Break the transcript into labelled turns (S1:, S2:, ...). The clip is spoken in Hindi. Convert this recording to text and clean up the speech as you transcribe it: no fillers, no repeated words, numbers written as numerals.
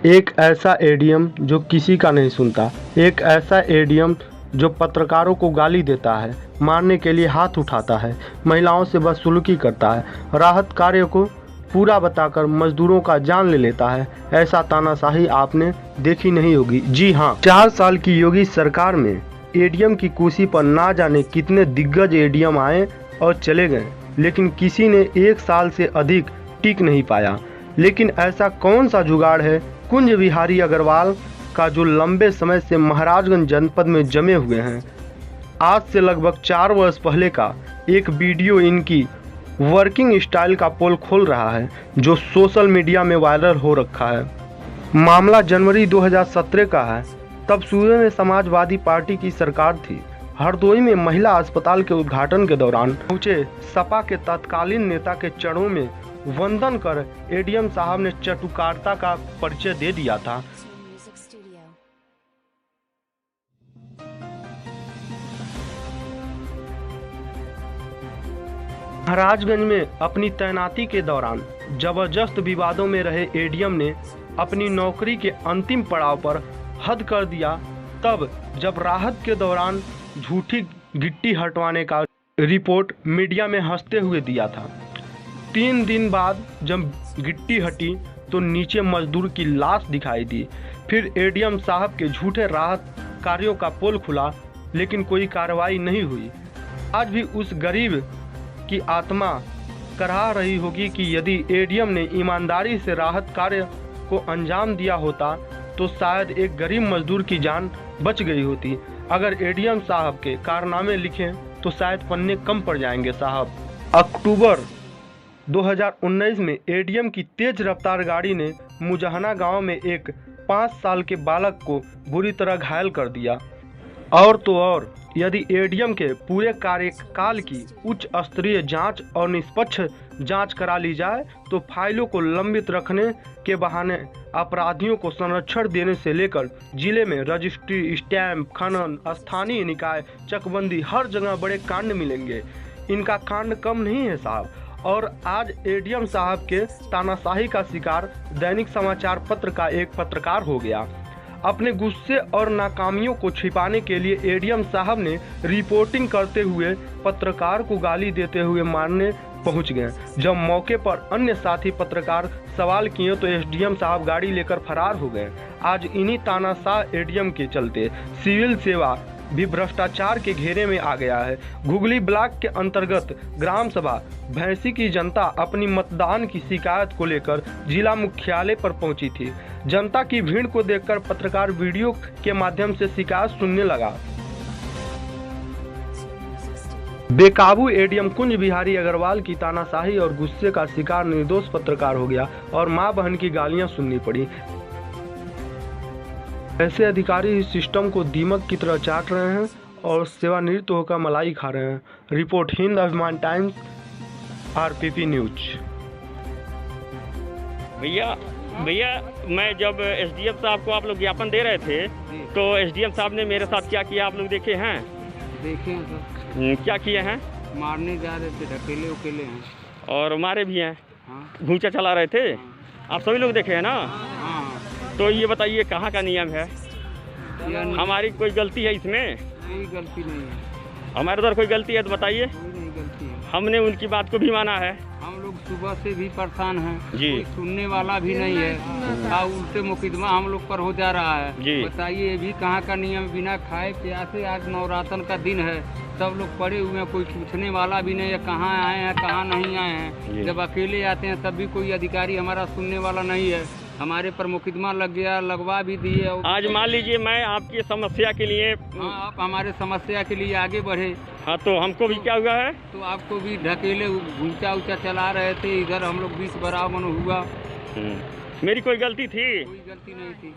S1: एक ऐसा एडीएम जो किसी का नहीं सुनता, एक ऐसा एडीएम जो पत्रकारों को गाली देता है, मारने के लिए हाथ उठाता है, महिलाओं से बदसलूकी करता है, राहत कार्य को पूरा बताकर मजदूरों का जान ले लेता है। ऐसा तानाशाही आपने देखी नहीं होगी। जी हाँ, 4 साल की योगी सरकार में एडीएम की कुर्सी पर ना जाने कितने दिग्गज एडीएम आए और चले गए, लेकिन किसी ने 1 साल से अधिक टिक नहीं पाया। लेकिन ऐसा कौन सा जुगाड़ है कुंज बिहारी अग्रवाल का जो लंबे समय से महाराजगंज जनपद में जमे हुए हैं। आज से लगभग 4 वर्ष पहले का एक वीडियो इनकी वर्किंग स्टाइल का पोल खोल रहा है, जो सोशल मीडिया में वायरल हो रखा है। मामला जनवरी 2017 का है। तब सूबे में समाजवादी पार्टी की सरकार थी। हरदोई में महिला अस्पताल के उद्घाटन के दौरान पहुंचे सपा के तत्कालीन नेता के चरणों में वंदन कर एडीएम साहब ने चटुकारिता का परिचय दे दिया था। महाराजगंज में अपनी तैनाती के दौरान जबरदस्त विवादों में रहे एडीएम ने अपनी नौकरी के अंतिम पड़ाव पर हद कर दिया। तब जब राहत के दौरान झूठी गिट्टी हटवाने का रिपोर्ट मीडिया में हंसते हुए दिया था। 3 दिन बाद जब गिट्टी हटी तो नीचे मजदूर की लाश दिखाई दी। फिर एडीएम साहब के झूठे राहत कार्यों का पोल खुला, लेकिन कोई कार्रवाई नहीं हुई। आज भी उस गरीब की आत्मा कराह रही होगी कि यदि एडीएम ने ईमानदारी से राहत कार्य को अंजाम दिया होता तो शायद एक गरीब मजदूर की जान बच गई होती। अगर एडीएम साहब के कारनामे लिखें तो शायद पन्ने कम पड़ जाएंगे साहब। अक्टूबर 2019 में एडीएम की तेज रफ्तार गाड़ी ने मुजहना गांव में एक 5 साल के बालक को बुरी तरह घायल कर दिया। और तो और, यदि एडीएम के पूरे कार्यकाल की उच्च स्तरीय जांच और निष्पक्ष जांच करा ली जाए तो फाइलों को लंबित रखने के बहाने अपराधियों को संरक्षण देने से लेकर जिले में रजिस्ट्री, स्टैंप, खनन, स्थानीय निकाय, चकबंदी, हर जगह बड़े कांड मिलेंगे। इनका कांड कम नहीं है साहब। और आज एडीएम साहब के तानाशाही का शिकार दैनिक समाचार पत्र का एक पत्रकार हो गया। अपने गुस्से और नाकामियों को छिपाने के लिए एडीएम साहब ने रिपोर्टिंग करते हुए पत्रकार को गाली देते हुए मारने पहुंच गए। जब मौके पर अन्य साथी पत्रकार सवाल किए तो एसडीएम साहब गाड़ी लेकर फरार हो गए। आज इन्हीं तानाशाह एडीएम के चलते सिविल सेवा भी भ्रष्टाचार के घेरे में आ गया है। घुगली ब्लॉक के अंतर्गत ग्राम सभा भैंसी की जनता अपनी मतदान की शिकायत को लेकर जिला मुख्यालय पर पहुंची थी। जनता की भीड़ को देखकर पत्रकार वीडियो के माध्यम से शिकायत सुनने लगा। बेकाबू एडीएम कुंज बिहारी अग्रवाल की तानाशाही और गुस्से का शिकार निर्दोष पत्रकार हो गया और मां बहन की गालियां सुननी पड़ी। ऐसे अधिकारी इस सिस्टम को दीमक की तरह चाट रहे हैं और सेवानिवृत्त होकर मलाई खा रहे हैं। रिपोर्ट हिंद अभिमान टाइम्स, आरपीपी न्यूज।
S2: भैया मैं जब एसडीएम साहब को आप लोग ज्ञापन दे रहे थे तो एसडीएम साहब ने मेरे साथ क्या किया आप लोग देखे हैं?
S3: देखे हैं सर।
S2: क्या किए हैं?
S3: मारने जा रहे थे, ढकेले उकेले हैं
S2: और मारे भी हैं।
S3: हाँ।
S2: घूंचा चला रहे थे। आप सभी लोग देखे हैं ना?
S3: हाँ।
S2: तो ये बताइए कहाँ का नियम है? हमारी कोई गलती है इसमें?
S3: कोई गलती नहीं है।
S2: हमारे उधर कोई गलती है तो बताइए।
S3: कोई नहीं गलती है।
S2: हमने उनकी बात को भी माना है।
S3: हम लोग सुबह से भी परेशान हैं
S2: जी।
S3: कोई सुनने वाला भी नहीं है। उल्टे मुकदमा हम लोग पर हो जा रहा है
S2: जी।
S3: बताइए ये भी कहाँ का नियम? बिना खाए प्यासे आज नवरात्र का दिन है, सब लोग पड़े हुए हैं, कोई पूछने वाला भी नहीं है कहाँ आए हैं कहाँ नहीं आए हैं। जब अकेले आते हैं तब भी कोई अधिकारी हमारा सुनने वाला नहीं है। हमारे पर मुकदमा लग गया, लगवा भी दिए।
S2: आज मान लीजिए मैं आपकी समस्या के लिए
S3: आप हमारे समस्या के लिए आगे बढ़े।
S2: हाँ, तो हमको भी क्या हुआ है?
S3: तो आपको भी ढकेले ऊंचा ऊंचा चला रहे थे, इधर हम लोग 20 बराबर हुआ।
S2: मेरी कोई गलती थी?
S3: कोई गलती नहीं थी।